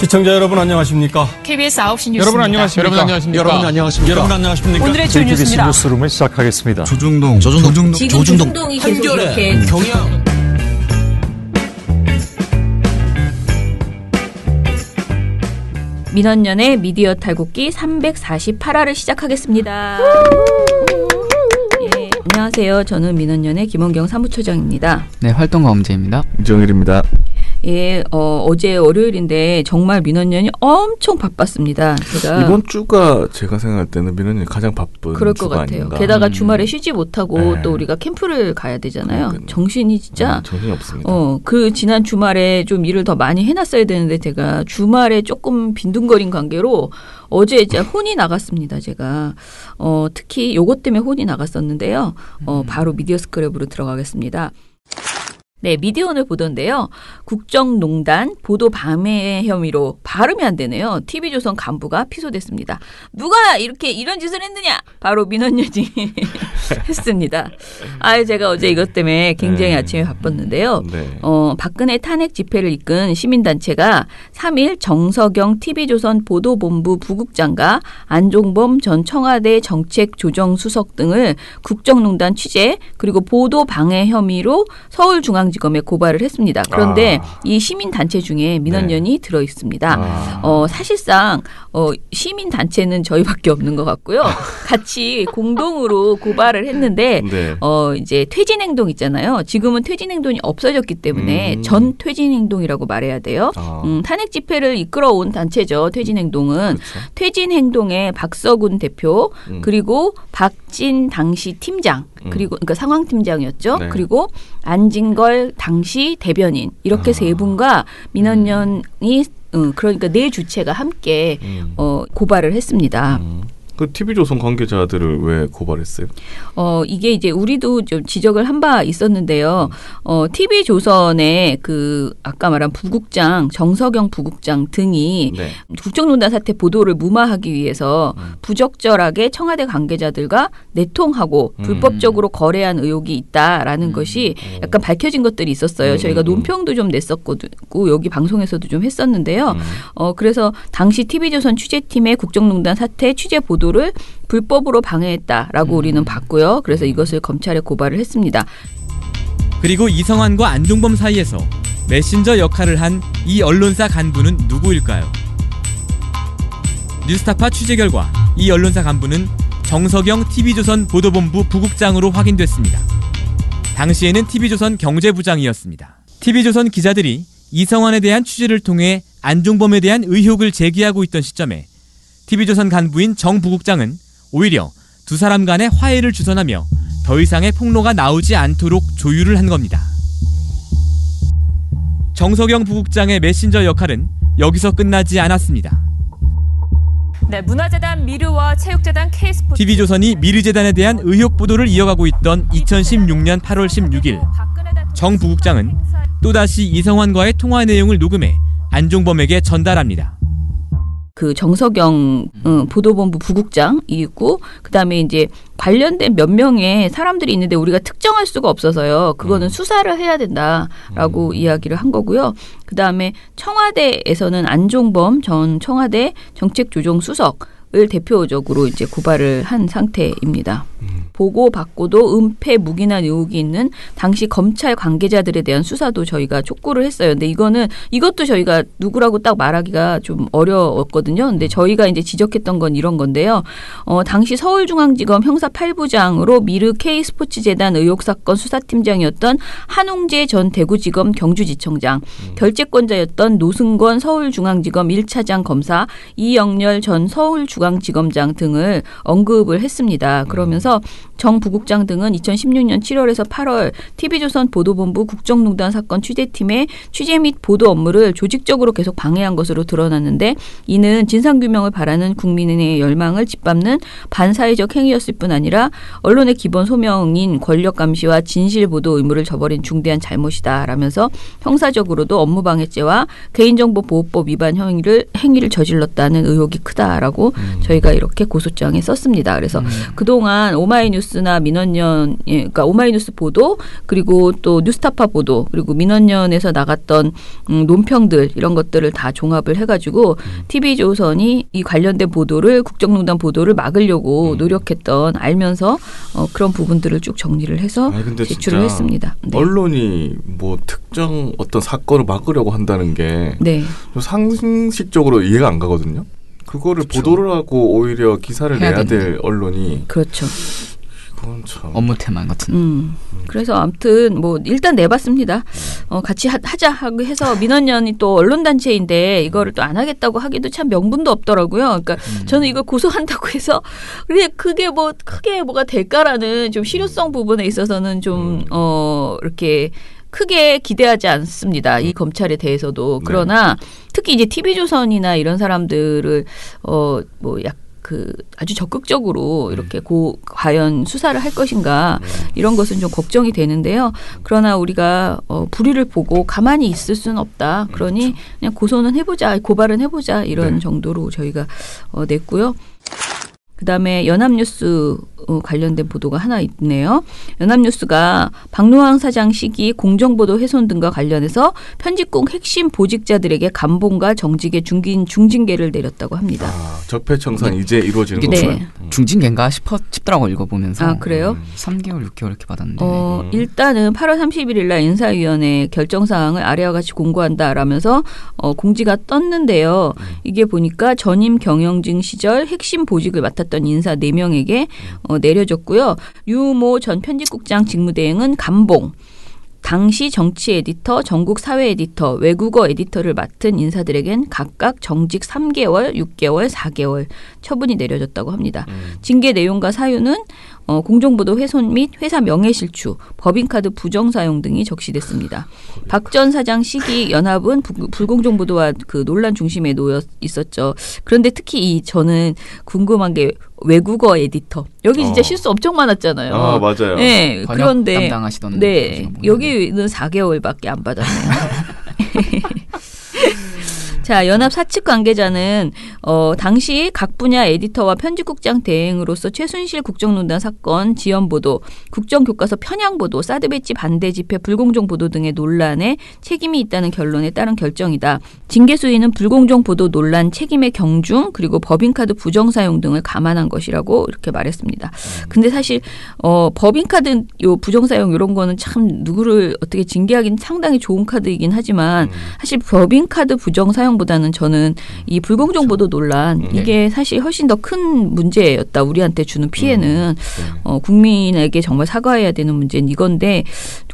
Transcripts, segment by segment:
시청자 여러분 안녕하십니까? KBS 9시 뉴스 여러분 안녕하십니까? 여러분 안녕하십니까? 오늘의 주요 뉴스입니다. 뉴스룸을 시작하겠습니다. 조중동이 계속 이렇게 경향. 민원연의 미디어 탈곡기 348화를 시작하겠습니다. 예, 안녕하세요. 저는 민원연의 김원경 사무처장입니다. 네, 활동가 엄재입니다. 이정일입니다. 예, 어제 월요일인데 정말 민원연이 엄청 바빴습니다. 제가 이번 주가 제가 생각할 때는 민원연이 가장 바쁜 그럴 것 주가 같아요. 아닌가. 게다가 주말에 쉬지 못하고 네. 또 우리가 캠프를 가야 되잖아요. 그러니까요. 정신이 진짜 정신이 없습니다. 그 지난 주말에 좀 일을 더 많이 해놨어야 되는데 제가 주말에 조금 빈둥거린 관계로 어제 진짜 혼이 나갔습니다. 제가 특히 요것 때문에 혼이 나갔었는데요. 바로 미디어 스크랩으로 들어가겠습니다. 네, 미디어오늘 보던데요. 국정농단 보도 방해 혐의로 발음이 안 되네요. TV조선 간부가 피소됐습니다. 누가 이런 짓을 했느냐? 바로 민원연이 했습니다. 제가 어제 이것 때문에 굉장히 아침에 바빴는데요. 네. 박근혜 탄핵 집회를 이끈 시민단체가 3일 정석영 TV조선 보도본부 부국장과 안종범 전 청와대 정책조정수석 등을 국정농단 취재 그리고 보도 방해 혐의로 서울중앙지검에 고발을 했습니다. 그런데 이 시민단체 중에 민원연이 들어 있습니다. 사실상 시민단체는 저희밖에 없는 것 같고요. 같이 공동으로 고발을 했는데 네. 이제 퇴진행동 있잖아요. 지금은 퇴진행동이 없어졌기 때문에 전 퇴진행동이라고 말해야 돼요. 탄핵 집회를 이끌어온 단체죠. 퇴진행동은. 그렇죠. 퇴진행동의 박서군 대표 그리고 박진 당시 팀장 그리고 그러니까 상황팀장이었죠. 네. 그리고 안진걸 당시 대변인 이렇게 세 분과 민원연이 그러니까 네 주체가 함께 고발을 했습니다. 그 TV조선 관계자들을 왜 고발했어요? 이게 이제 우리도 좀 지적을 한 바 있었는데요. TV조선의 그 아까 말한 부국장 정석영 부국장 등이 네. 국정농단 사태 보도를 무마하기 위해서 부적절하게 청와대 관계자들과 내통하고 불법적으로 거래한 의혹이 있다라는 것이 약간 밝혀진 것들이 있었어요. 저희가 논평도 좀 냈었고 여기 방송에서도 좀 했었는데요. 그래서 당시 TV조선 취재팀의 국정농단 사태 취재 보도를 불법으로 방해했다라고 우리는 봤고요. 그래서 이것을 검찰에 고발을 했습니다. 그리고 이성환과 안종범 사이에서 메신저 역할을 한 이 언론사 간부는 누구일까요? 뉴스타파 취재 결과 이 언론사 간부는 정석영 TV조선 보도본부 부국장으로 확인됐습니다. 당시에는 TV조선 경제부장이었습니다. TV조선 기자들이 이성환에 대한 취재를 통해 안종범에 대한 의혹을 제기하고 있던 시점에 TV조선 간부인 정 부국장은 오히려 두 사람 간의 화해를 주선하며 더 이상의 폭로가 나오지 않도록 조율을 한 겁니다. 정석영 부국장의 메신저 역할은 여기서 끝나지 않았습니다. 네, 문화재단 미르와 체육재단 K스포츠 TV조선이 미르재단에 대한 의혹 보도를 이어가고 있던 2016년 8월 16일 정 부국장은 또다시 이성환과의 통화 내용을 녹음해 안종범에게 전달합니다. 그 정석영 보도본부 부국장이 있고 그다음에 이제 관련된 몇 명의 사람들이 있는데 우리가 특정할 수가 없어서요. 그거는 수사를 해야 된다라고 이야기를 한 거고요. 그다음에 청와대에서는 안종범 전 청와대 정책조정수석을 대표적으로 이제 고발을 한 상태입니다. 보고받고도 은폐 묵인한 의혹이 있는 당시 검찰 관계자들에 대한 수사도 저희가 촉구를 했어요. 근데 이것도 저희가 누구라고 딱 말하기가 좀 어려웠거든요. 근데 저희가 이제 지적했던 건 이런 건데요. 당시 서울중앙지검 형사 8부장으로 미르 K스포츠재단 의혹 사건 수사팀장이었던 한웅재 전 대구지검 경주지청장, 결재권자였던 노승권 서울중앙지검 1차장 검사, 이영렬 전 서울중앙지검장 등을 언급을 했습니다. 그러면서 정 부국장 등은 2016년 7월에서 8월 TV조선 보도본부 국정농단 사건 취재팀의 취재 및 보도 업무를 조직적으로 계속 방해한 것으로 드러났는데 이는 진상규명을 바라는 국민의 열망을 짓밟는 반사회적 행위였을 뿐 아니라 언론의 기본 소명인 권력감시와 진실보도 의무를 저버린 중대한 잘못이다라면서 형사적으로도 업무방해죄와 개인정보보호법 위반 행위를 저질렀다는 의혹이 크다라고 저희가 이렇게 고소장에 썼습니다. 그래서 그동안 오마이뉴스 오마이뉴스나 민원연, 그러니까 오마이뉴스 보도 그리고 또 뉴스타파 보도 그리고 민원연에서 나갔던 논평들 이런 것들을 다 종합을 해가지고 TV조선이 이 관련된 보도를 국정농단 보도를 막으려고 노력했던 알면서 그런 부분들을 쭉 정리를 해서 근데 제출을 했습니다. 네. 언론이 뭐 특정 어떤 사건을 막으려고 한다는 게 네. 상식적으로 이해가 안 가거든요. 그거를 그렇죠. 보도를 하고 오히려 기사를 내야 될 언론이 그렇죠. 그건 참 업무 태만 같은. 그래서 아무튼 뭐 일단 내봤습니다. 같이 하자 하고 해서 민원연이 또 언론단체인데 이거를 또 안 하겠다고 하기도 참 명분도 없더라고요. 그러니까 저는 이걸 고소한다고 해서 그게 뭐 크게 뭐가 될까라는 좀 실효성 부분에 있어서는 좀 이렇게 크게 기대하지 않습니다. 이 검찰에 대해서도. 그러나 특히 이제 TV조선이나 이런 사람들을 아주 적극적으로 이렇게 과연 수사를 할 것인가 이런 것은 좀 걱정이 되는데요. 그러나 우리가 불의를 보고 가만히 있을 수는 없다. 그러니 그냥 고소는 해보자, 고발은 해보자 이런 정도로 저희가 냈고요. 그다음에 연합뉴스 관련된 보도가 하나 있네요. 연합뉴스가 박노항 사장 시기 공정보도 훼손 등과 관련해서 편집국 핵심 보직자들에게 감봉과 정직의 중징계를 내렸다고 합니다. 적폐청산 이제 이루어지는 이게 거죠. 중징계인가 싶더라고 읽어보면서. 아, 그래요? 3개월, 6개월 이렇게 받았는데. 일단은 8월 31일 날 인사위원회 결정사항을 아래와 같이 공고한다라면서 공지가 떴는데요. 이게 보니까 전임 경영진 시절 핵심 보직을 맡았던 인사 4명에게 내려졌고요. 유모 전 편집국장 직무대행은 감봉, 당시 정치 에디터, 전국 사회 에디터, 외국어 에디터를 맡은 인사들에겐 각각 정직 3개월, 6개월, 4개월 처분이 내려졌다고 합니다. 징계 내용과 사유는 공정보도 훼손 및 회사 명예실추, 법인카드 부정사용 등이 적시됐습니다. 박 전 사장 시기 연합은 불공정보도와 그 논란 중심에 놓여 있었죠. 그런데 특히 저는 궁금한 게 외국어 에디터. 여기 진짜 실수 엄청 많았잖아요. 아, 맞아요. 네, 번역 그런데 담당하시던 네, 분이시구나. 여기는 4개월밖에 안 받았네요. 자, 연합 사측 관계자는 당시 각 분야 에디터와 편집국장 대행으로서 최순실 국정농단 사건 지연보도, 국정교과서 편향보도, 사드 배치 반대 집회 불공정 보도 등의 논란에 책임이 있다는 결론에 따른 결정이다. 징계 수위는 불공정 보도 논란 책임의 경중 그리고 법인카드 부정사용 등을 감안한 것이라고 이렇게 말했습니다. 근데 사실 법인카드 요 부정사용 이런 거는 참 누구를 어떻게 징계하기는 상당히 좋은 카드이긴 하지만 사실 법인카드 부정사용보다는 저는 이 불공정 보도 논란 이게 사실 훨씬 더 큰 문제였다. 우리한테 주는 피해는 국민에게 정말 사과해야 되는 문제는 이건데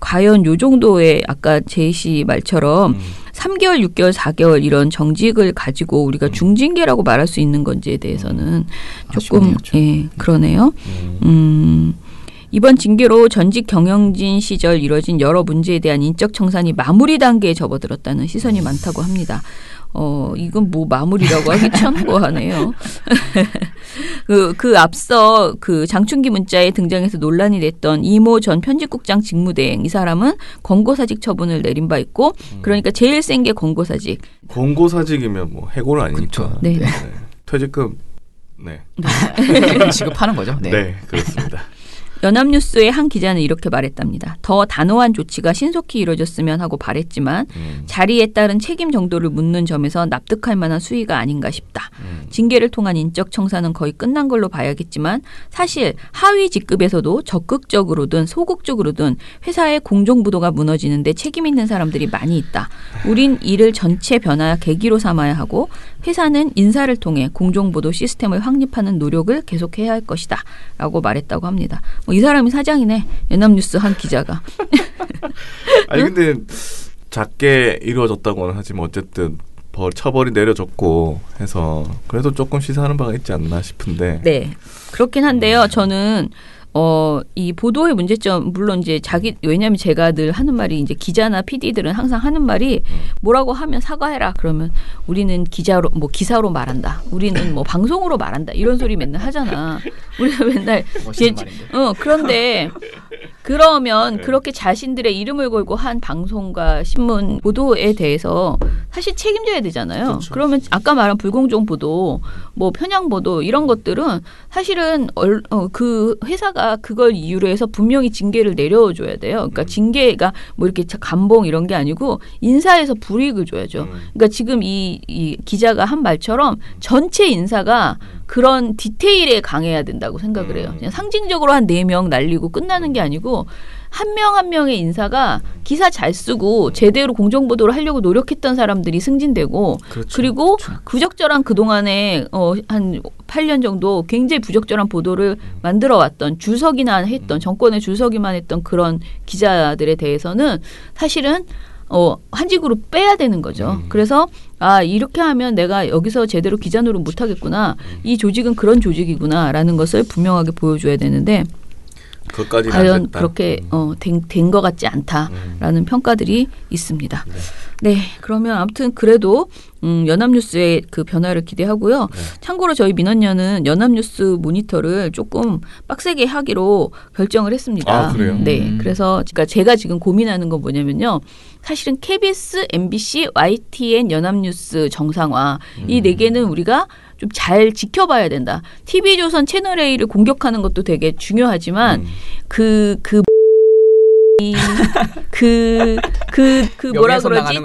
과연 요 정도의 아까 제시 말처럼 3개월, 6개월, 4개월 이런 정직을 가지고 우리가 중징계라고 말할 수 있는 건지에 대해서는 조금 그러네요. 이번 징계로 전직 경영진 시절 이뤄진 여러 문제에 대한 인적 청산이 마무리 단계에 접어들었다는 시선이 많다고 합니다. 이건 뭐 마무리라고 하기 참 뭐하네요. 그 앞서 그 장충기 문자에 등장해서 논란이 됐던 이모 전 편집국장 직무대행 이 사람은 권고사직 처분을 내린 바 있고 그러니까 제일 센 게 권고사직. 권고사직이면 뭐 해고는 아니니까. 네. 퇴직금 지급하는 거죠. 네, 그렇습니다. 연합뉴스의 한 기자는 이렇게 말했답니다. 더 단호한 조치가 신속히 이뤄졌으면 하고 바랬지만 자리에 따른 책임 정도를 묻는 점에서 납득할 만한 수위가 아닌가 싶다. 징계를 통한 인적 청산은 거의 끝난 걸로 봐야겠지만 사실 하위 직급에서도 적극적으로든 소극적으로든 회사의 공정보도가 무너지는데 책임 있는 사람들이 많이 있다. 우린 이를 전체 변화 계기로 삼아야 하고 회사는 인사를 통해 공정보도 시스템을 확립하는 노력을 계속해야 할 것이다. 라고 말했다고 합니다. 이 사람이 사장이네. 연합뉴스 한 기자가. 아니 근데 작게 이루어졌다고는 하지만 어쨌든 처벌이 내려졌고 해서 그래도 조금 시사하는 바가 있지 않나 싶은데. 네. 그렇긴 한데요. 저는 이 보도의 문제점 물론 이제 왜냐하면 제가 늘 하는 말이 이제 기자나 PD들은 항상 하는 말이 뭐라고 하면 사과해라 그러면 우리는 기사로 말한다. 우리는 뭐 방송으로 말한다. 이런 소리 맨날 하잖아. 우리가 맨날 그런데 그러면 그렇게 자신들의 이름을 걸고 한 방송과 신문 보도에 대해서 사실 책임져야 되잖아요. 그렇죠. 그러면 아까 말한 불공정 보도, 뭐 편향 보도 이런 것들은 사실은 그 회사가 그걸 이유로 해서 분명히 징계를 내려줘야 돼요. 그러니까 징계가 뭐 이렇게 감봉 이런 게 아니고 인사에서 불이익을 줘야죠. 그러니까 지금 이 기자가 한 말처럼 전체 인사가 그런 디테일에 강해야 된다고 생각을 해요. 그냥 상징적으로 한 4명 날리고 끝나는 게 아니고 한 명 한 명의 인사가 기사 잘 쓰고 제대로 공정보도를 하려고 노력했던 사람들이 승진되고 그렇죠. 그리고 부적절한 그동안에 한 8년 정도 굉장히 부적절한 보도를 만들어왔던 줄서기나 했던 정권의 줄서기만 했던 그런 기자들에 대해서는 사실은 한직으로 빼야 되는 거죠. 그래서 이렇게 하면 내가 여기서 제대로 기자 노릇 못하겠구나. 이 조직은 그런 조직이구나라는 것을 분명하게 보여줘야 되는데 과연 그렇게 된 것 같지 않다라는 평가들이 있습니다. 네, 그러면 아무튼 그래도 연합뉴스의 그 변화를 기대하고요. 네. 참고로 저희 민원연은 연합뉴스 모니터를 조금 빡세게 하기로 결정을 했습니다. 아, 그래요? 네, 그래서 제가 지금 고민하는 건 뭐냐면요. 사실은 KBS, MBC, YTN, 연합뉴스 정상화 이 4개는 우리가 좀 잘 지켜봐야 된다. TV조선 채널A를 공격하는 것도 되게 중요하지만 뭐라 그러지?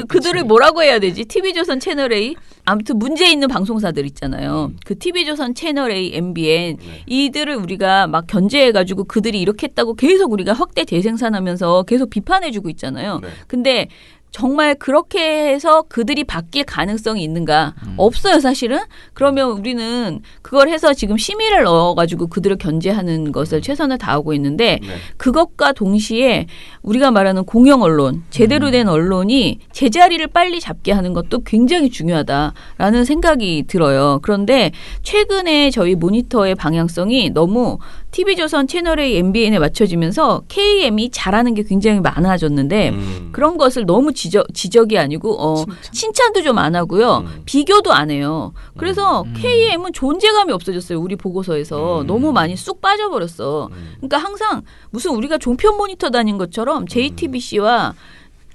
그들을 뭐라고 해야 되지? TV조선 채널A 아무튼 문제 있는 방송사들 있잖아요. 그 TV조선 채널A, MBN 이들을 우리가 막 견제해가지고 그들이 이렇게 했다고 계속 우리가 확대 재생산하면서 계속 비판해주고 있잖아요. 네. 근데 정말 그렇게 해서 그들이 바뀔 가능성이 있는가? 없어요, 사실은. 그러면 우리는 그걸 해서 지금 심의를 넣어가지고 그들을 견제하는 것을 최선을 다하고 있는데 그것과 동시에 우리가 말하는 공영 언론, 제대로 된 언론이 제자리를 빨리 잡게 하는 것도 굉장히 중요하다라는 생각이 들어요. 그런데 최근에 저희 모니터의 방향성이 너무 TV조선 채널A, MBN에 맞춰지면서 KM이 잘하는 게 굉장히 많아졌는데 그런 것을 너무 지적이 아니고 칭찬도 좀 안 하고요. 비교도 안 해요. 그래서 KM은 존재감이 없어졌어요. 우리 보고서에서. 너무 많이 쑥 빠져버렸어. 그러니까 항상 무슨 우리가 종편 모니터 다닌 것처럼 JTBC와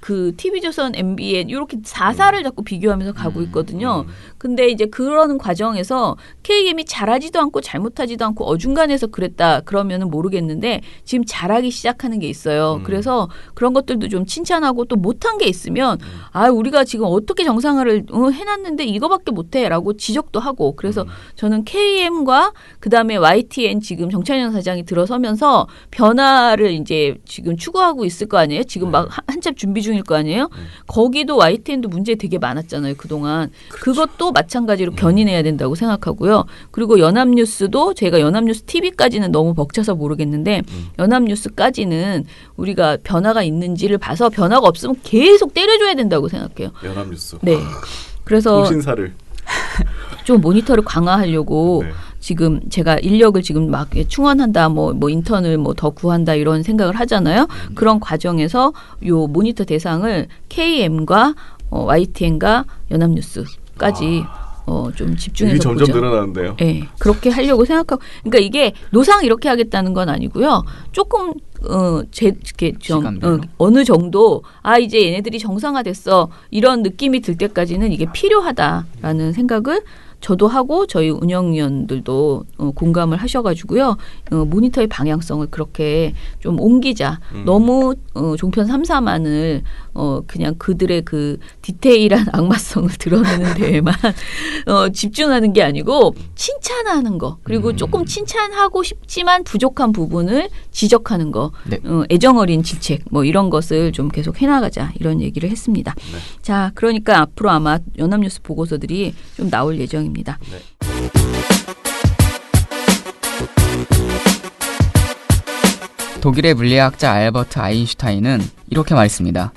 그 TV조선, MBN 이렇게 4사를 자꾸 비교하면서 가고 있거든요. 근데 이제 그러는 과정에서 KM이 잘하지도 않고 잘못하지도 않고 어중간해서 그랬다 그러면은 모르겠는데 지금 잘하기 시작하는 게 있어요. 그래서 그런 것들도 좀 칭찬하고 또 못한 게 있으면 우리가 지금 어떻게 정상화를 해놨는데 이거밖에 못해라고 지적도 하고 그래서 저는 KM과 그다음에 YTN 지금 정찬영 사장이 들어서면서 변화를 이제 지금 추구하고 있을 거 아니에요. 지금 막 한참 준비 중일 거 아니에요. 거기도 YTN도 문제 되게 많았잖아요. 그동안. 그렇죠. 그것도 마찬가지로 견인해야 된다고 생각하고요. 그리고 연합뉴스도 제가 연합뉴스 TV까지는 너무 벅차서 모르겠는데 연합뉴스까지는 우리가 변화가 있는지를 봐서 변화가 없으면 계속 때려줘야 된다고 생각해요. 연합뉴스. 네. 그래서 통신사를 좀 모니터를 강화하려고 지금 제가 인력을 지금 막 충원한다, 뭐 인턴을 뭐 더 구한다 이런 생각을 하잖아요. 그런 과정에서 요 모니터 대상을 KM과 YTN과 연합뉴스까지 좀 집중해서 점점 보죠. 늘어나는데요. 네, 그렇게 하려고 생각하고, 그러니까 이게 노상 이렇게 하겠다는 건 아니고요. 조금 어느 정도 이제 얘네들이 정상화됐어 이런 느낌이 들 때까지는 이게 필요하다라는 생각을 저도 하고 저희 운영위원들도 공감을 하셔가지고요. 모니터의 방향성을 그렇게 좀 옮기자. 너무 종편 3사만을 그냥 그들의 그 디테일한 악마성을 드러내는 데에만 집중하는 게 아니고 칭찬하는 거. 그리고 조금 칭찬하고 싶지만 부족한 부분을 지적하는 거. 네. 애정어린 질책 뭐 이런 것을 좀 계속 해나가자 이런 얘기를 했습니다. 네. 자, 그러니까 앞으로 아마 연합뉴스 보고서들이 좀 나올 예정입니다. 네. 독일의 물리학자 알버트 아인슈타인은 이렇게 말했습니다.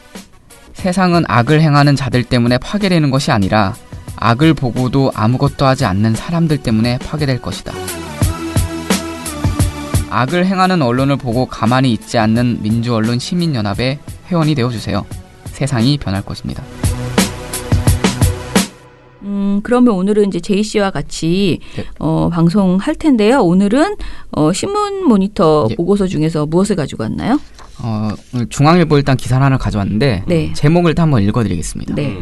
세상은 악을 행하는 자들 때문에 파괴되는 것이 아니라 악을 보고도 아무것도 하지 않는 사람들 때문에 파괴될 것이다. 악을 행하는 언론을 보고 가만히 있지 않는 민주언론 시민연합의 회원이 되어주세요. 세상이 변할 것입니다. 그러면 오늘은 이제 제이 씨와 같이 방송할 텐데요. 오늘은 신문 모니터 보고서 중에서 무엇을 가지고 왔나요? 오늘 중앙일보 일단 기사를 하나 가져왔는데 네. 제목을 일단 한번 읽어드리겠습니다. 네.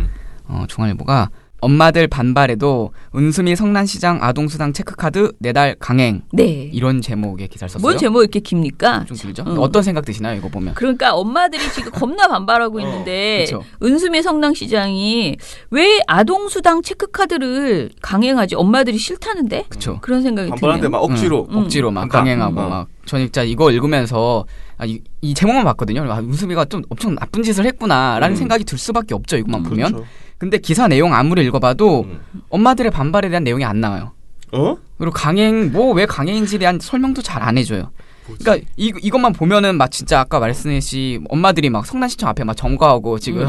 중앙일보가 엄마들 반발에도 은수미 성남시장 아동수당 체크카드 4달 강행 네. 이런 제목의 기사를 썼어요. 뭔 제목 이렇게 깁니까? 좀 길죠? 어떤 생각 드시나요? 이거 보면. 그러니까 엄마들이 지금 겁나 반발하고 있는데 그쵸. 은수미 성남시장이 왜 아동수당 체크카드를 강행하지? 엄마들이 싫다는데? 그쵸. 그런 생각이 반발하는데 드네요. 막 억지로. 억지로 막 그러니까. 강행하고 막 저는 진짜 이거 읽으면서 이 제목만 봤거든요. 은수미가 좀 엄청 나쁜 짓을 했구나라는 생각이 들 수밖에 없죠. 이것만 보면. 그렇죠. 근데 기사 내용 아무리 읽어봐도 엄마들의 반발에 대한 내용이 안 나와요. 그리고 강행 왜 강행인지에 대한 설명도 잘 안 해줘요. 그러니까 이것만 보면은 막 진짜 아까 말씀하신 엄마들이 막 성남시청 앞에 막 점거하고 지금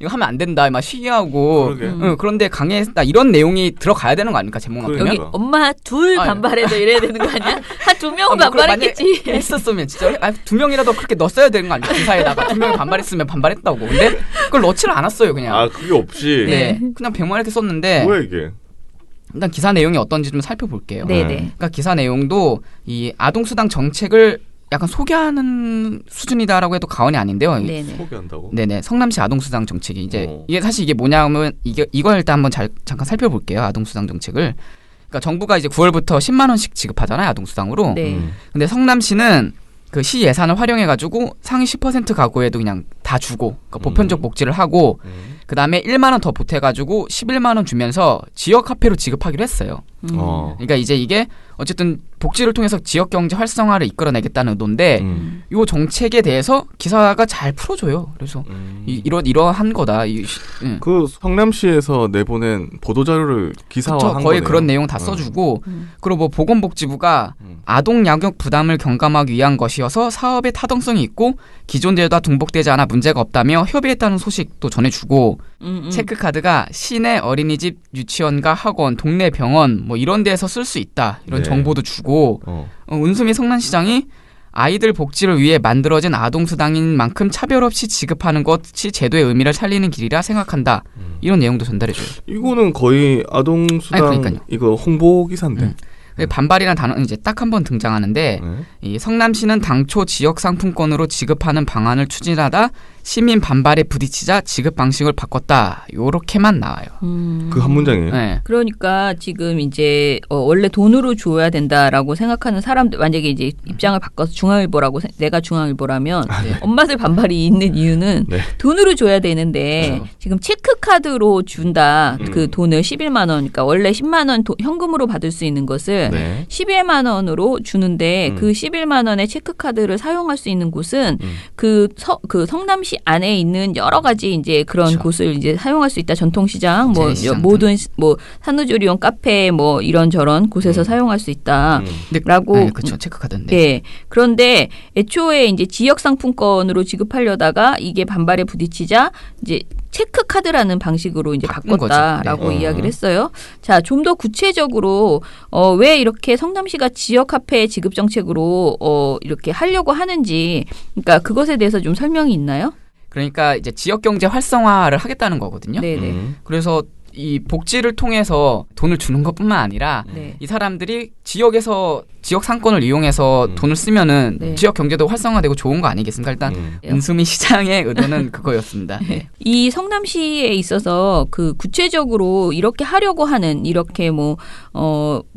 이거 하면 안 된다 막 시위하고 그런데 강행했다 이런 내용이 들어가야 되는 거 아닙니까 제목만 보면? 여기 엄마 둘 반발해도 이래야 되는 거 아니야? 한 2명은 반발했겠지. 했었으면 진짜 2명이라도 그렇게 넣었어야 되는 거 아닙니까? 기사에다가 2명이 반발했으면 반발했다고. 근데 그걸 넣지를 않았어요 그냥. 그게 없이. 네. 그냥 100만 이렇게 썼는데. 뭐야 이게? 일단 기사 내용이 어떤지 좀 살펴볼게요. 네네. 그러니까 기사 내용도 이 아동수당 정책을 약간 소개하는 수준이다라고 해도 과언이 아닌데요. 네네. 소개한다고? 네네. 성남시 아동수당 정책이 이게 사실 이게 뭐냐면 이걸 일단 한번 잠깐 살펴볼게요. 아동수당 정책을. 그러니까 정부가 이제 9월부터 10만 원씩 지급하잖아요. 아동수당으로. 네. 근데 성남시는 그 시 예산을 활용해가지고 상위 10% 가구에도 그냥 다 주고 그러니까 보편적 복지를 하고 그 다음에 1만 원 더 보태가지고 11만 원 주면서 지역 화폐로 지급하기로 했어요. 그러니까 이제 이게 어쨌든 복지를 통해서 지역 경제 활성화를 이끌어내겠다는 의도인데 이 정책에 대해서 기사가 잘 풀어줘요. 그래서 이러한 거다. 그 성남시에서 내보낸 보도자료를 기사화한 거예요. 거의 그런 내용 다 써주고 그리고 뭐 보건복지부가 아동 양육 부담을 경감하기 위한 것이어서 사업의 타당성이 있고 기존 제도와 중복되지 않아 문제가 없다며 협의했다는 소식도 전해주고 체크카드가 시내 어린이집, 유치원과 학원, 동네 병원 뭐 이런 데에서 쓸 수 있다 이런 정보도 주고 은수미 성남시장이 아이들 복지를 위해 만들어진 아동수당인 만큼 차별 없이 지급하는 것이 제도의 의미를 살리는 길이라 생각한다. 이런 내용도 전달해줘요. 이거는 거의 아동수당 이거 홍보 기사인데. 반발이라는 단어는 이제 딱 한 번 등장하는데 이 성남시는 당초 지역 상품권으로 지급하는 방안을 추진하다 시민 반발에 부딪히자 지급 방식을 바꿨다. 요렇게만 나와요. 그 한 문장이에요? 네. 그러니까 지금 이제 원래 돈으로 줘야 된다라고 생각하는 사람들 만약에 이제 입장을 바꿔서 중앙일보라고 내가 중앙일보라면 엄마들 반발이 있는 이유는 돈으로 줘야 되는데 지금 체크카드로 준다. 그 돈을 11만 원 그러니까 원래 10만 원 현금으로 받을 수 있는 것을 11만 원으로 주는데 그 11만 원의 체크카드를 사용할 수 있는 곳은 그 성남시 안에 있는 여러 가지 이제 그런 곳을 이제 사용할 수 있다. 전통시장, 뭐 모든 뭐 산후조리원, 카페, 뭐 이런저런 곳에서 사용할 수 있다라고. 그렇죠. 체크카드인데. 네. 그런데 애초에 이제 지역 상품권으로 지급하려다가 이게 반발에 부딪히자 이제 체크카드라는 방식으로 이제 바꿨다라고 이야기를 했어요. 자, 좀 더 구체적으로 왜 이렇게 성남시가 지역 화폐 지급 정책으로 이렇게 하려고 하는지, 그러니까 그것에 대해서 좀 설명이 있나요? 그러니까 이제 지역 경제 활성화를 하겠다는 거거든요. 네네. 그래서 이 복지를 통해서 돈을 주는 것뿐만 아니라 이 사람들이 지역에서 지역 상권을 이용해서 돈을 쓰면은 지역 경제도 활성화되고 좋은 거 아니겠습니까? 일단 은수미 시장의 의도는 그거였습니다. 네. 이 성남시에 있어서 그 구체적으로 이렇게 하려고 하는 이렇게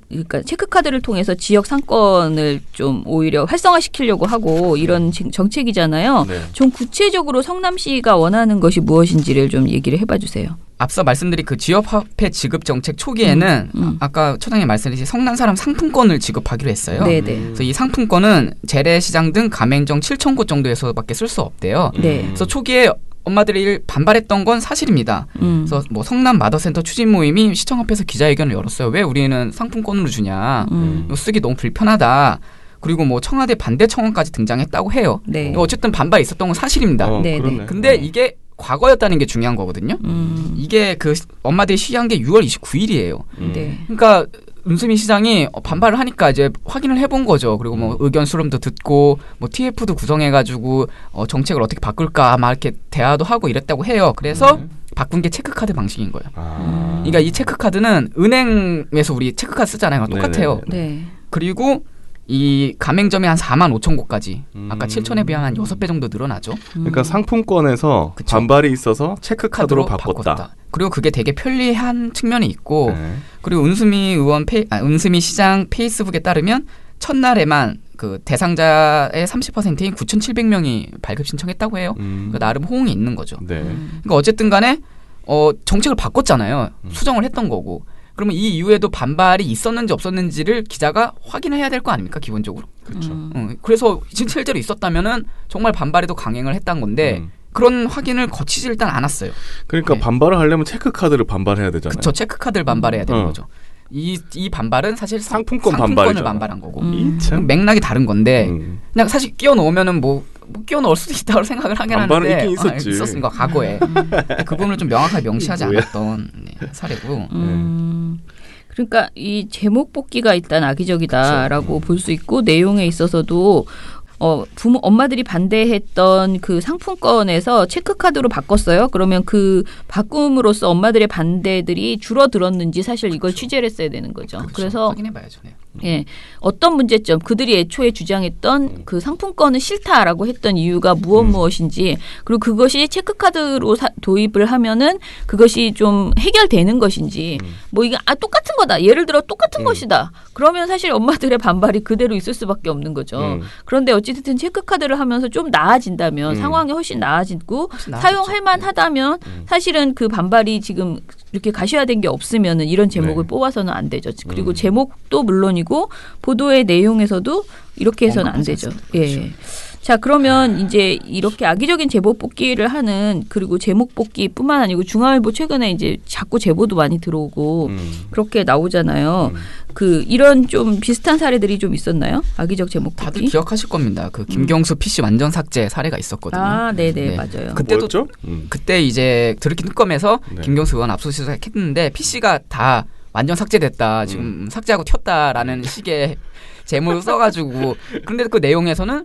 그러니까 체크카드를 통해서 지역 상권을 좀 오히려 활성화시키려고 하고 이런 정책이잖아요. 좀 구체적으로 성남시가 원하는 것이 무엇인지를 좀 얘기를 해봐 주세요. 앞서 말씀드린 그 지역화폐 지급 정책 초기에는 아까 처장님 말씀하신 성남 사람 상품권을 지급하기로 했어요. 그래서 이 상품권은 재래시장 등 가맹점 7천 곳 정도에서밖에 쓸 수 없대요. 그래서 초기에 엄마들이 반발했던 건 사실입니다. 그래서 뭐 성남 마더센터 추진 모임이 시청 앞에서 기자회견을 열었어요. 왜 우리는 상품권으로 주냐? 이거 쓰기 너무 불편하다. 그리고 뭐 청와대 반대 청원까지 등장했다고 해요. 어쨌든 반발이 있었던 건 사실입니다. 근데 이게 과거였다는 게 중요한 거거든요. 이게 그 엄마들이 시위한 게 6월 29일이에요. 그러니까 은수미 시장이 반발을 하니까 이제 확인을 해본 거죠. 그리고 뭐 의견 수렴도 듣고 뭐 TF도 구성해가지고 정책을 어떻게 바꿀까 막 이렇게 대화도 하고 이랬다고 해요. 그래서 바꾼 게 체크카드 방식인 거예요. 그러니까 이 체크카드는 은행에서 우리 체크카드 쓰잖아요. 똑같아요. 그리고 이 가맹점이 한 4만 5천 곳까지 아까 7천에 비하면 한 6배 정도 늘어나죠. 그러니까 상품권에서 그쵸. 반발이 있어서 체크카드로 바꿨다. 그리고 그게 되게 편리한 측면이 있고 네. 그리고 은수미 시장 페이스북에 따르면 첫날에만 그 대상자의 30%인 9,700명이 발급 신청했다고 해요. 그러니까 나름 호응이 있는 거죠. 네. 그러니까 어쨌든 간에 정책을 바꿨잖아요. 수정을 했던 거고. 그러면 이 이후에도 반발이 있었는지 없었는지를 기자가 확인을 해야 될 거 아닙니까? 기본적으로. 그렇죠. 그래서 실제로 있었다면은 정말 반발에도 강행을 했던 건데 그런 확인을 거치지 일단 않았어요. 그러니까 네. 반발을 하려면 체크카드를 반발해야 되잖아요. 그렇죠. 체크카드를 반발해야 되는 거죠. 이 반발은 사실 상품권을 반발이죠. 반발한 거고. 참. 맥락이 다른 건데 그냥 사실 끼워 넣으면은 뭐 끼워 넣을 수도 있다고 생각을 하긴 반발은 하는데 있긴 있었지. 있었으니까 과거에 그 부분을 좀 명확하게 명시하지 않았던 사례고. 그러니까 이 제목 뽑기가 일단 악의적이다라고 볼 수 있고 내용에 있어서도 엄마들이 반대했던 그 상품권에서 체크카드로 바꿨어요. 그러면 그 바꿈으로써 엄마들의 반대들이 줄어들었는지 사실 이걸 취재를 했어야 되는 거죠. 그렇죠. 그래서 확인해봐야죠. 네. 예, 어떤 문제점, 그들이 애초에 주장했던 그 상품권은 싫다라고 했던 이유가 무엇인지, 그리고 그것이 체크카드로 도입을 하면은 그것이 좀 해결되는 것인지, 뭐 이게 똑같은 거다. 예를 들어 똑같은 것이다. 그러면 사실 엄마들의 반발이 그대로 있을 수밖에 없는 거죠. 그런데 어찌됐든 체크카드를 하면서 좀 나아진다면 상황이 훨씬 나아지고 사용할 만하다면 사실은 그 반발이 지금 이렇게 가셔야된 게 없으면은 이런 제목을 뽑아서는 안 되죠. 그리고 제목도 물론이고 보도의 내용에서도 이렇게 해서는 안 되죠. 예. 자, 그러면 이제 이렇게 악의적인 제목 뽑기를 하는, 그리고 제목 뽑기뿐만 아니고 중앙일보 최근에 이제 자꾸 제보도 많이 들어오고 그렇게 나오잖아요. 그 이런 좀 비슷한 사례들이 좀 있었나요? 악의적 제목 뽑기. 다들 기억하실 겁니다. 그 김경수 PC 완전 삭제 사례가 있었거든요. 아, 네네, 맞아요. 그때도 뭐였죠? 그때 이제 드루킹 특검에서 네. 김경수 의원 압수수색했는데 PC가 다 완전 삭제됐다. 지금 삭제하고 튀었다라는 식의 제목을 써가지고, 그런데 그 내용에서는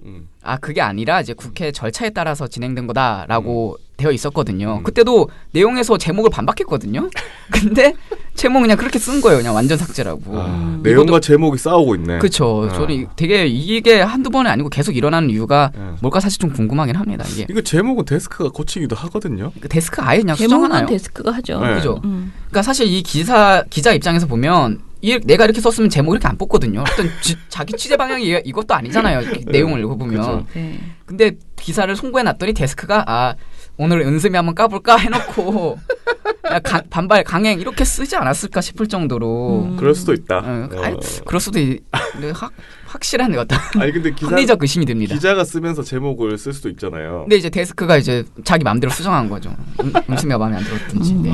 그게 아니라 이제 국회 절차에 따라서 진행된 거다라고 되어 있었거든요. 그때도 내용에서 제목을 반박했거든요. 근데 제목 그냥 그렇게 쓴 거예요. 그냥 완전 삭제라고. 내용과 제목이 싸우고 있네. 그렇죠. 저는 되게 이게 한두 번이 아니고 계속 일어나는 이유가 뭘까 사실 좀 궁금하긴 합니다. 이게 제목은 데스크가 고치기도 하거든요. 그 데스크 아예 그냥 제목은 수정하나요? 데스크가 하죠. 네. 그죠. 그러니까 사실 이 기자 입장에서 보면 내가 이렇게 썼으면 제목 이렇게 안 뽑거든요. 어떤 자기 취재 방향이 이것도 아니잖아요. 내용을 읽어보면. 그쵸. 네. 근데 기사를 송고해 놨더니 데스크가 오늘 은수미 한번 까볼까 해놓고 반발 강행 이렇게 쓰지 않았을까 싶을 정도로. 그럴 수도 있다. 그럴 수도 확실한 어떤 아니 근데 합리적 의심이 듭니다. 기자가 쓰면서 제목을 쓸 수도 있잖아요. 근데 이제 데스크가 이제 자기 마음대로 수정한 거죠. 은수미가 마음에 안 들었든지. 네.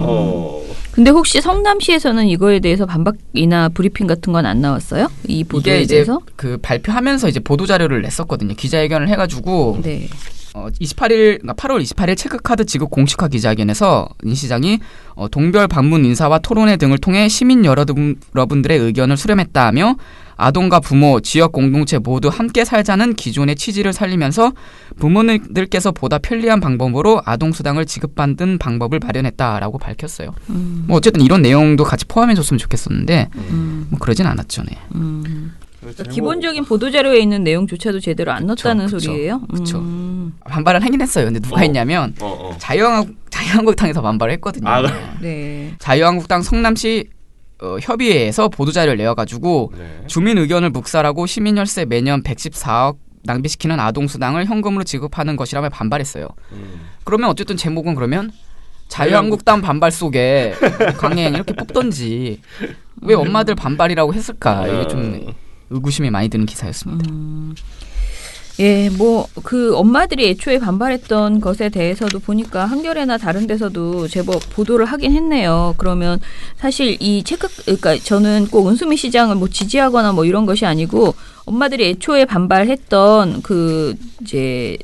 근데 혹시 성남시에서는 이거에 대해서 반박이나 브리핑 같은 건 안 나왔어요? 이 보도에 이게 이제 대해서? 그 발표하면서 이제 보도 자료를 냈었거든요. 기자회견을 해가지고. 네. 8월 28일 체크카드 지급 공식화 기자회견에서 인 시장이 동별 방문 인사와 토론회 등을 통해 시민 여러분들의 의견을 수렴했다며 아동과 부모, 지역 공동체 모두 함께 살자는 기존의 취지를 살리면서 부모님들께서 보다 편리한 방법으로 아동수당을 지급받는 방법을 마련했다라고 밝혔어요. 뭐 어쨌든 이런 내용도 같이 포함해줬으면 좋겠었는데 뭐 그러진 않았죠. 네. 그러니까 기본적인 보도자료에 있는 내용조차도 제대로 안 넣었다는 그쵸. 소리예요? 그렇죠. 반발을 하긴 했어요. 근데 누가 했냐면 자유한국당에서 반발을 했거든요. 네. 자유한국당 성남시 협의회에서 보도자료를 내어가지고 주민 의견을 묵살하고 시민열세 매년 114억 낭비시키는 아동수당을 현금으로 지급하는 것이라며 반발했어요. 그러면 어쨌든 제목은 그러면 자유한국당 반발 속에 강행 이렇게 뽑던지 왜 엄마들 반발이라고 했을까, 이게 좀 의구심이 많이 드는 기사였습니다. 예, 뭐 그 엄마들이 애초에 반발했던 것에 대해서도 보니까 한겨레나 다른 데서도 제법 보도를 하긴 했네요. 그러면 사실 그러니까 저는 꼭 은수미 시장을 뭐 지지하거나 뭐 이런 것이 아니고 엄마들이 애초에 반발했던 그 이제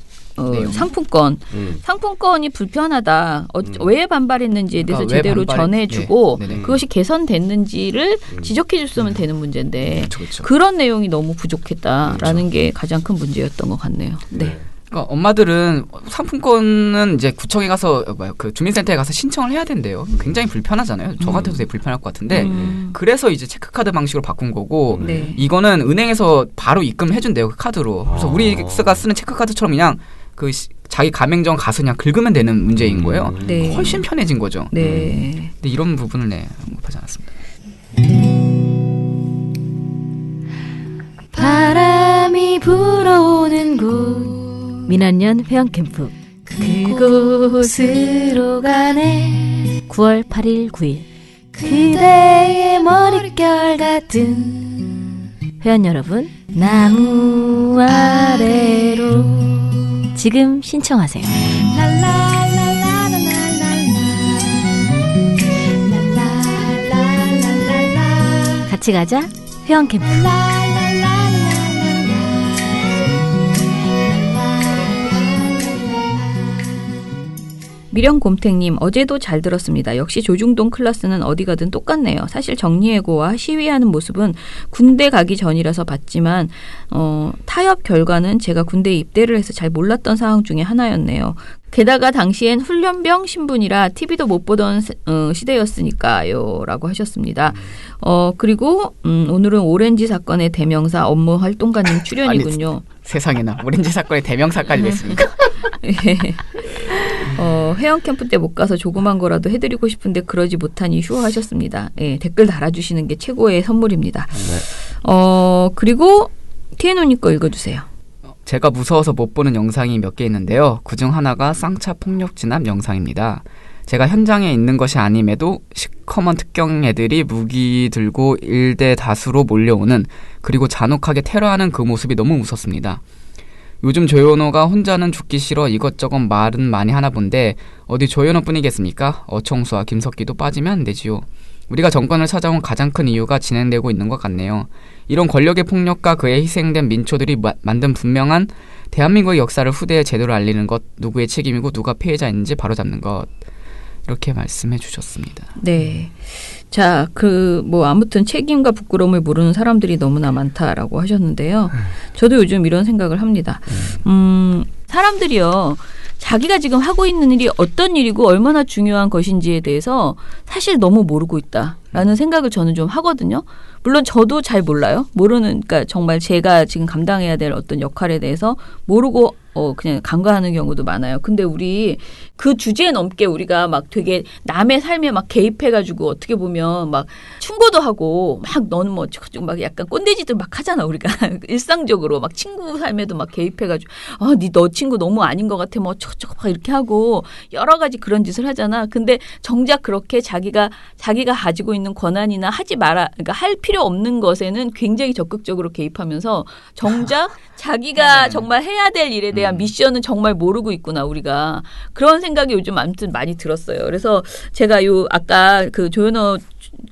상품권이 불편하다. 왜 반발했는지에 대해서 제대로 전해주고 그것이 개선됐는지를 지적해줬으면 되는 문제인데 그렇죠. 그런 내용이 너무 부족했다라는 게 가장 큰 문제였던 것 같네요. 네. 그러니까 엄마들은 상품권은 이제 구청에 가서 그 주민센터에 가서 신청을 해야 된대요. 굉장히 불편하잖아요. 저 같아도 되게 불편할 것 같은데 그래서 이제 체크카드 방식으로 바꾼 거고 네. 이거는 은행에서 바로 입금해준대요. 그 카드로. 그래서 우리가 쓰는 체크카드처럼 그냥 그 자기 가맹점 가서 그냥 긁으면 되는 문제인 거예요. 네. 훨씬 편해진 거죠. 네. 근데 이런 부분을 언급하지 않았습니다. 바람이 불어오는 곳 민한년 회원캠프 그곳으로 가네 9월 8일 9일 그대의 머릿결 같은 회원 여러분 나무 아래로 지금 신청하세요. 같이 가자 회원캠프. 미령곰탱님 어제도 잘 들었습니다. 역시 조중동 클라스는 어디 가든 똑같네요. 사실 정리해고와 시위하는 모습은 군대 가기 전이라서 봤지만 타협 결과는 제가 군대에 입대를 해서 잘 몰랐던 상황 중에 하나였네요. 게다가 당시엔 훈련병 신분이라 TV도 못 보던 시대였으니까요 라고 하셨습니다. 그리고 오늘은 오렌지 사건의 대명사 업무 활동가님 출연이군요. 아니, 세상에나 오렌지 사건의 대명사까지 됐습니까? 예. 회원 캠프 때 못 가서 조그만 거라도 해드리고 싶은데 그러지 못하니 휴하셨습니다. 예, 댓글 달아주시는 게 최고의 선물입니다. 네. 그리고 TNO님 거 읽어주세요. 제가 무서워서 못 보는 영상이 몇 개 있는데요. 그중 하나가 쌍차 폭력 진압 영상입니다. 제가 현장에 있는 것이 아님에도 시커먼 특경 애들이 무기 들고 일대 다수로 몰려오는 그리고 잔혹하게 테러하는 그 모습이 너무 무섭습니다. 요즘 조현호가 혼자는 죽기 싫어 이것저것 말은 많이 하나 본데 어디 조현호 뿐이겠습니까? 어청수와 김석기도 빠지면 안 되지요. 우리가 정권을 찾아온 가장 큰 이유가 진행되고 있는 것 같네요. 이런 권력의 폭력과 그에 희생된 민초들이 만든 분명한 대한민국의 역사를 후대에 제대로 알리는 것, 누구의 책임이고 누가 피해자인지 바로잡는 것, 이렇게 말씀해 주셨습니다. 네. 자, 아무튼 책임과 부끄러움을 모르는 사람들이 너무나 많다라고 하셨는데요. 저도 요즘 이런 생각을 합니다. 사람들이요. 자기가 지금 하고 있는 일이 어떤 일이고 얼마나 중요한 것인지에 대해서 사실 너무 모르고 있다라는 생각을 저는 좀 하거든요. 물론 저도 잘 몰라요. 그러니까 정말 제가 지금 감당해야 될 어떤 역할에 대해서 모르고 그냥 간과하는 경우도 많아요. 근데 우리 그 주제 넘게 우리가 막 되게 남의 삶에 막 개입해가지고 어떻게 보면 막 충고도 하고 막 너는 뭐 막 약간 꼰대짓들 막 하잖아 우리가 일상적으로 막 친구 삶에도 막 개입해가지고 너 친구 너무 아닌 것 같아 뭐 저거 막 이렇게 하고 여러 가지 그런 짓을 하잖아. 근데 정작 그렇게 자기가 가지고 있는 권한이나 그러니까 할 필요 없는 것에는 굉장히 적극적으로 개입하면서 정작 자기가 정말 해야 될 일에 대한 미션은 정말 모르고 있구나 우리가 그런 생각이 요즘 아무튼 많이 들었어요. 그래서 제가 아까 그 조현호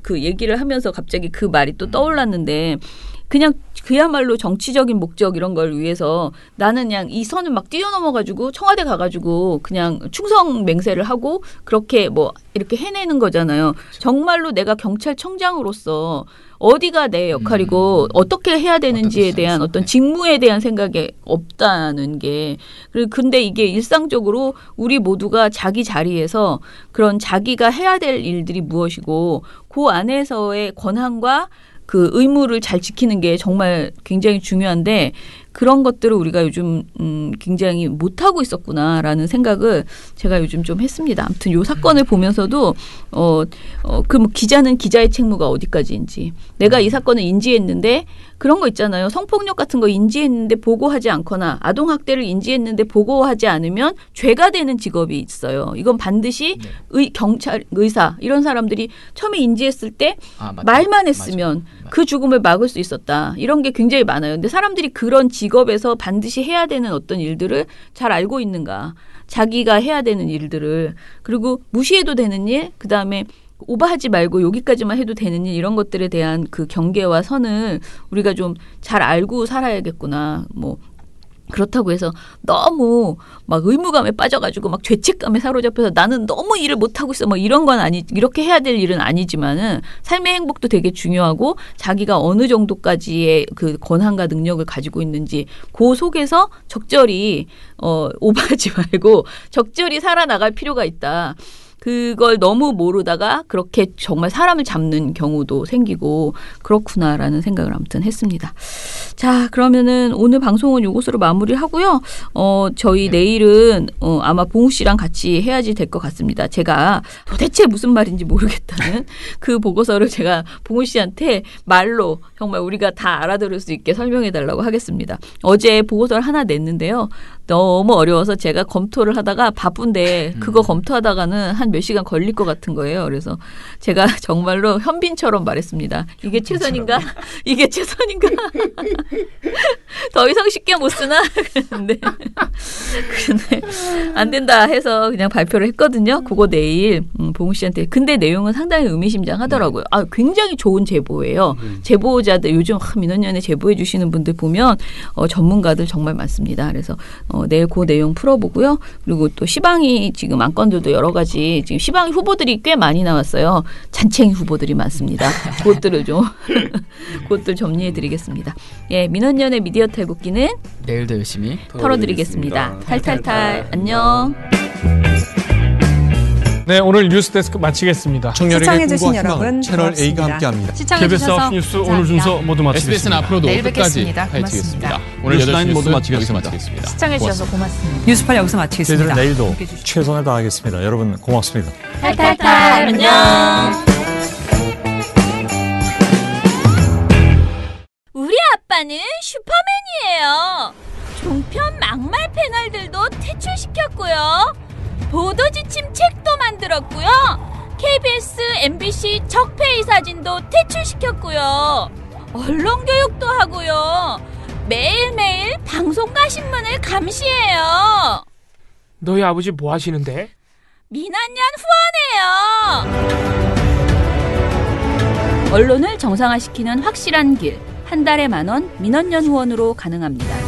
그 얘기를 하면서 갑자기 그 말이 또 떠올랐는데 그냥 그야말로 정치적인 목적 이런 걸 위해서 나는 그냥 이 선을 막 뛰어넘어가지고 청와대 가가지고 그냥 충성 맹세를 하고 그렇게 뭐 이렇게 해내는 거잖아요. 정말로 내가 경찰청장으로서 어디가 내 역할이고 어떻게 해야 되는지에 대한 어떤 직무에 대한 생각이 없다는 게 근데 이게 일상적으로 우리 모두가 자기 자리에서 그런 자기가 해야 될 일들이 무엇이고 그 안에서의 권한과 그 의무를 잘 지키는 게 정말 굉장히 중요한데 그런 것들을 우리가 요즘 굉장히 못하고 있었구나라는 생각을 제가 요즘 좀 했습니다. 아무튼 이 사건을 보면서도 그 기자는 기자의 책무가 어디까지인지 내가 이 사건을 인지했는데 그런 거 있잖아요. 성폭력 같은 거 인지했는데 보고하지 않거나 아동학대를 인지했는데 보고하지 않으면 죄가 되는 직업이 있어요. 이건 반드시 경찰, 의사 이런 사람들이 처음에 인지했을 때 말만 했으면 그 죽음을 막을 수 있었다. 이런 게 굉장히 많아요. 근데 사람들이 그런 직업에서 반드시 해야 되는 어떤 일들을 잘 알고 있는가. 자기가 해야 되는 일들을. 그리고 무시해도 되는 일, 그다음에 오버하지 말고 여기까지만 해도 되는 일 이런 것들에 대한 그 경계와 선을 우리가 좀 잘 알고 살아야겠구나. 그렇다고 해서 너무 막 의무감에 빠져가지고 막 죄책감에 사로잡혀서 나는 너무 일을 못하고 있어 뭐 이런 건 이렇게 해야 될 일은 아니지만은 삶의 행복도 되게 중요하고 자기가 어느 정도까지의 그 권한과 능력을 가지고 있는지 그 속에서 적절히 오버하지 말고 적절히 살아나갈 필요가 있다. 그걸 너무 모르다가 그렇게 정말 사람을 잡는 경우도 생기고 그렇구나라는 생각을 아무튼 했습니다. 자, 그러면은 오늘 방송은 이것으로 마무리하고요. 저희 내일은 아마 봉우 씨랑 같이 해야지 될 것 같습니다. 제가 도대체 무슨 말인지 모르겠다는 그 보고서를 제가 봉우 씨한테 말로 정말 우리가 다 알아들을 수 있게 설명해 달라고 하겠습니다. 어제 보고서를 하나 냈는데요. 너무 어려워서 제가 검토를 하다가 바쁜데 그거 검토하다가는 한 몇 시간 걸릴 것 같은 거예요. 그래서 제가 정말로 현빈처럼 말했습니다. 이게 최선인가? 이게 최선인가? 더 이상 쉽게 못 쓰나? 그랬는데 안 된다 해서 그냥 발표를 했거든요. 그거 내일 봉우 씨한테. 근데 내용은 상당히 의미심장하더라고요. 굉장히 좋은 제보예요. 제보자들 요즘 민원연에 제보해 주시는 분들 보면 전문가들 정말 많습니다. 그래서 내일 그 내용 풀어보고요. 그리고 또 시방이 지금 안건들도 여러 가지 지금 시방 후보들이 꽤 많이 나왔어요. 잔챙이 후보들이 많습니다. 그것들을 좀 그것들 정리해드리겠습니다. 예, 민원연의 미디어 탈곡기는 내일도 열심히 털어드리겠습니다. 탈탈탈 안녕. 네, 오늘 뉴스데스크 마치겠습니다. 청년에게 시청해주신 꿈과 희망 여러분 채널 A가 고맙습니다. 함께합니다. 시청해주셔서 KBS 뉴스 오늘 순서 모두 마치겠습니다. SBS는 앞으로도 내일 끝까지 뵙겠습니다. 파헤치겠습니다. 고맙습니다. 오늘 뉴스타임 8시 모두 뉴스 마치겠습니다. 여기서 마치겠습니다. 시청해주셔서 고맙습니다. 뉴스판 여기서 마치겠습니다. 저희들은 내일도 최선을 다하겠습니다. 여러분 고맙습니다. 탈탈탈 안녕. 우리 아빠는 슈퍼맨이에요. 종편 막말 패널들도 퇴출시켰고요. 보도지침 책도 만들었고요. KBS, MBC 적폐의 사진도 퇴출시켰고요. 언론교육도 하고요. 매일매일 방송과 신문을 감시해요. 너희 아버지 뭐 하시는데? 민원연 후원해요. 언론을 정상화시키는 확실한 길. 한 달에 10,000원 민원연 후원으로 가능합니다.